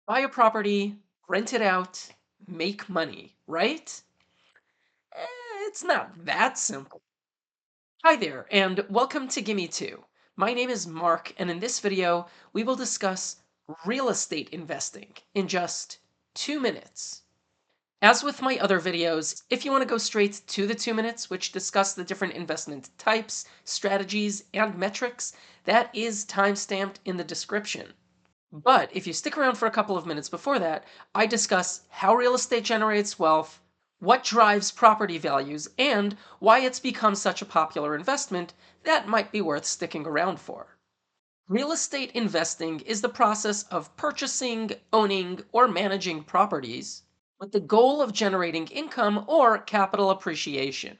Buy a property, rent it out, make money, right? It's not that simple. Hi there, and welcome to Gimme 2. My name is Mark, and in this video, we will discuss real estate investing in just 2 minutes. As with my other videos, if you want to go straight to the 2 minutes, which discuss the different investment types, strategies, and metrics, that is timestamped in the description. But if you stick around for a couple of minutes before that, I discuss how real estate generates wealth, what drives property values, and why it's become such a popular investment that might be worth sticking around for. Real estate investing is the process of purchasing, owning, or managing properties with the goal of generating income or capital appreciation.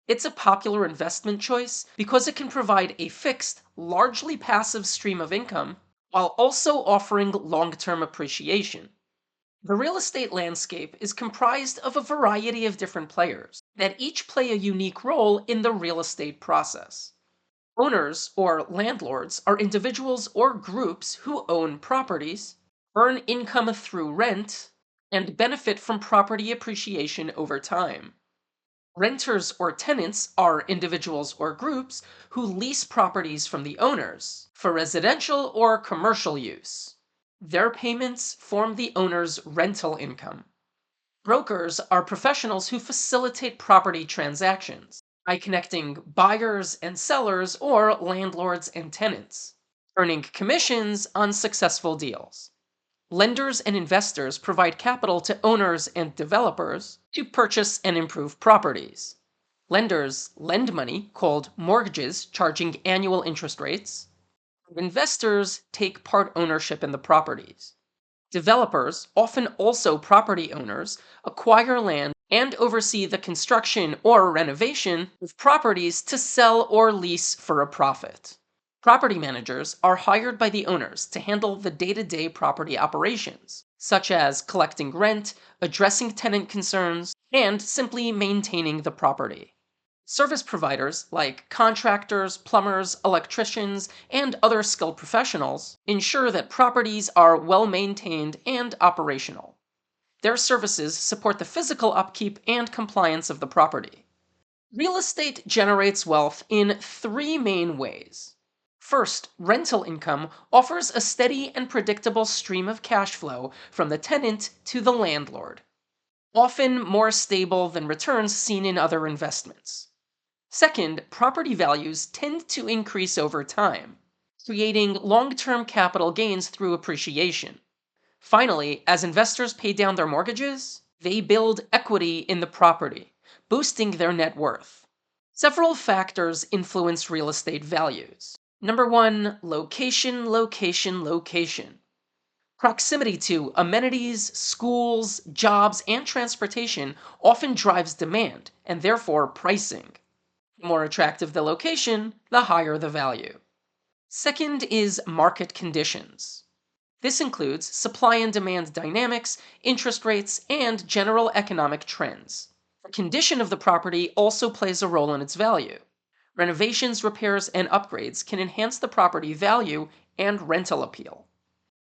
It's a popular investment choice because it can provide a fixed, largely passive stream of income while also offering long-term appreciation. The real estate landscape is comprised of a variety of different players that each play a unique role in the real estate process. Owners, or landlords, are individuals or groups who own properties, earn income through rent, and benefit from property appreciation over time. Renters or tenants are individuals or groups who lease properties from the owners for residential or commercial use. Their payments form the owner's rental income. Brokers are professionals who facilitate property transactions by connecting buyers and sellers or landlords and tenants, earning commissions on successful deals. Lenders and investors provide capital to owners and developers to purchase and improve properties. Lenders lend money, called mortgages, charging annual interest rates. Investors take part ownership in the properties. Developers, often also property owners, acquire land and oversee the construction or renovation of properties to sell or lease for a profit. Property managers are hired by the owners to handle the day-to-day property operations, such as collecting rent, addressing tenant concerns, and simply maintaining the property. Service providers, like contractors, plumbers, electricians, and other skilled professionals, ensure that properties are well maintained and operational. Their services support the physical upkeep and compliance of the property. Real estate generates wealth in three main ways. First, rental income offers a steady and predictable stream of cash flow from the tenant to the landlord, often more stable than returns seen in other investments. Second, property values tend to increase over time, creating long-term capital gains through appreciation. Finally, as investors pay down their mortgages, they build equity in the property, boosting their net worth. Several factors influence real estate values. Number one, location, location, location. Proximity to amenities, schools, jobs, and transportation often drives demand, and therefore pricing. The more attractive the location, the higher the value. Second is market conditions. This includes supply and demand dynamics, interest rates, and general economic trends. The condition of the property also plays a role in its value. Renovations, repairs, and upgrades can enhance the property value and rental appeal.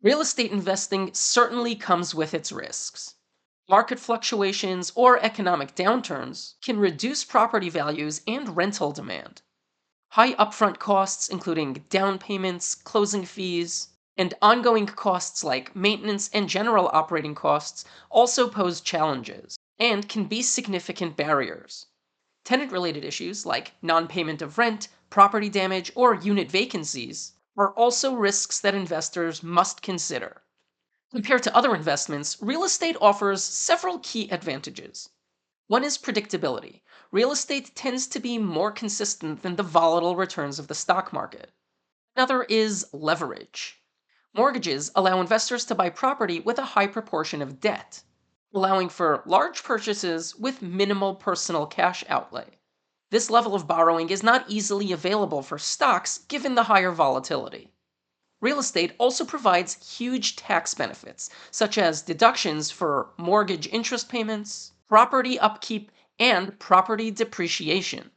Real estate investing certainly comes with its risks. Market fluctuations or economic downturns can reduce property values and rental demand. High upfront costs, including down payments, closing fees, and ongoing costs like maintenance and general operating costs, also pose challenges and can be significant barriers. Tenant-related issues like non-payment of rent, property damage, or unit vacancies are also risks that investors must consider. Compared to other investments, real estate offers several key advantages. One is predictability. Real estate tends to be more consistent than the volatile returns of the stock market. Another is leverage. Mortgages allow investors to buy property with a high proportion of debt, allowing for large purchases with minimal personal cash outlay. This level of borrowing is not easily available for stocks given the higher volatility. Real estate also provides huge tax benefits, such as deductions for mortgage interest payments, property upkeep, and property depreciation.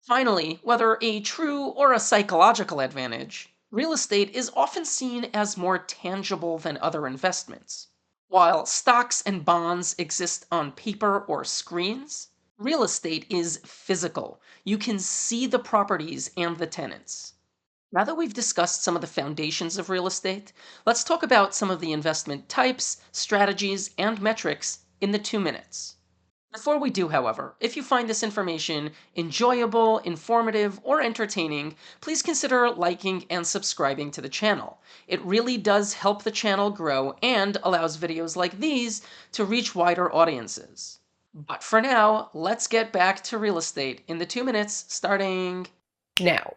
Finally, whether a true or a psychological advantage, Real estate is often seen as more tangible than other investments. While stocks and bonds exist on paper or screens, real estate is physical. You can see the properties and the tenants. Now that we've discussed some of the foundations of real estate, let's talk about some of the investment types, strategies, and metrics in the 2 minutes. Before we do, however, if you find this information enjoyable, informative, or entertaining, please consider liking and subscribing to the channel. It really does help the channel grow and allows videos like these to reach wider audiences. But for now, let's get back to real estate in the 2 minutes starting now.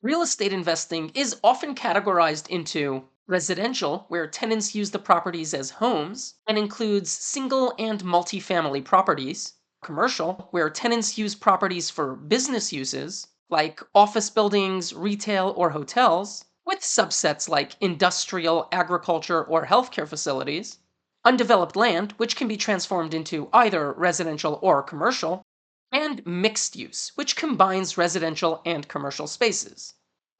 Real estate investing is often categorized into residential, where tenants use the properties as homes, and includes single and multifamily properties; commercial, where tenants use properties for business uses, like office buildings, retail, or hotels, with subsets like industrial, agriculture, or healthcare facilities; undeveloped land, which can be transformed into either residential or commercial; and mixed use, which combines residential and commercial spaces.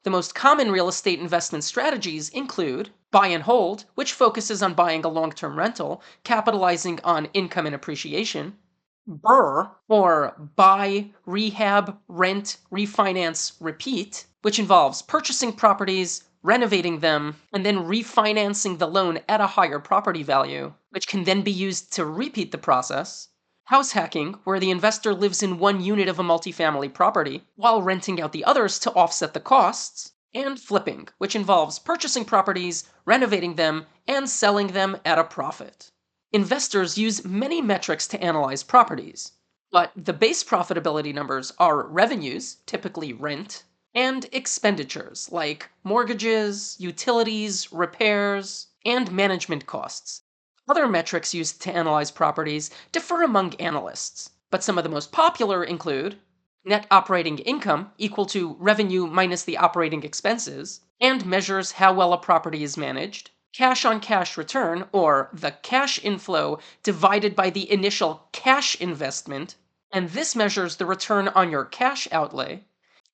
The most common real estate investment strategies include buy and hold, which focuses on buying a long-term rental, capitalizing on income and appreciation; BRRRR, or buy, rehab, rent, refinance, repeat, which involves purchasing properties, renovating them, and then refinancing the loan at a higher property value, which can then be used to repeat the process; house hacking, where the investor lives in one unit of a multifamily property while renting out the others to offset the costs; and flipping, which involves purchasing properties, renovating them, and selling them at a profit. Investors use many metrics to analyze properties, but the base profitability numbers are revenues, typically rent, and expenditures like mortgages, utilities, repairs, and management costs. Other metrics used to analyze properties differ among analysts, but some of the most popular include net operating income, equal to revenue minus the operating expenses, and measures how well a property is managed; cash on cash return, or the cash inflow divided by the initial cash investment, and this measures the return on your cash outlay;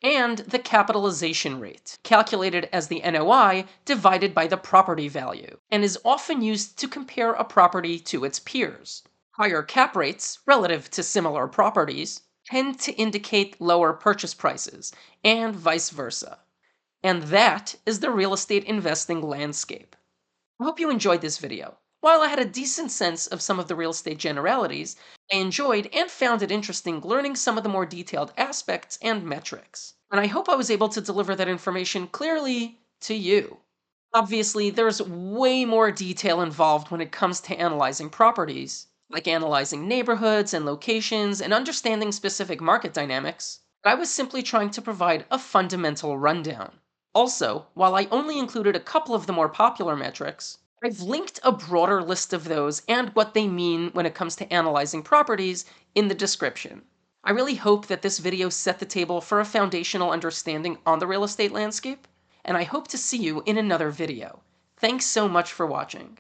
and the capitalization rate, calculated as the NOI divided by the property value, and is often used to compare a property to its peers. Higher cap rates, relative to similar properties, tend to indicate lower purchase prices, and vice versa. And that is the real estate investing landscape. I hope you enjoyed this video. While I had a decent sense of some of the real estate generalities, I enjoyed and found it interesting learning some of the more detailed aspects and metrics. And I hope I was able to deliver that information clearly to you. Obviously, there's way more detail involved when it comes to analyzing properties, like analyzing neighborhoods and locations and understanding specific market dynamics. But I was simply trying to provide a fundamental rundown. Also, while I only included a couple of the more popular metrics, I've linked a broader list of those and what they mean when it comes to analyzing properties in the description. I really hope that this video set the table for a foundational understanding on the real estate landscape, and I hope to see you in another video. Thanks so much for watching.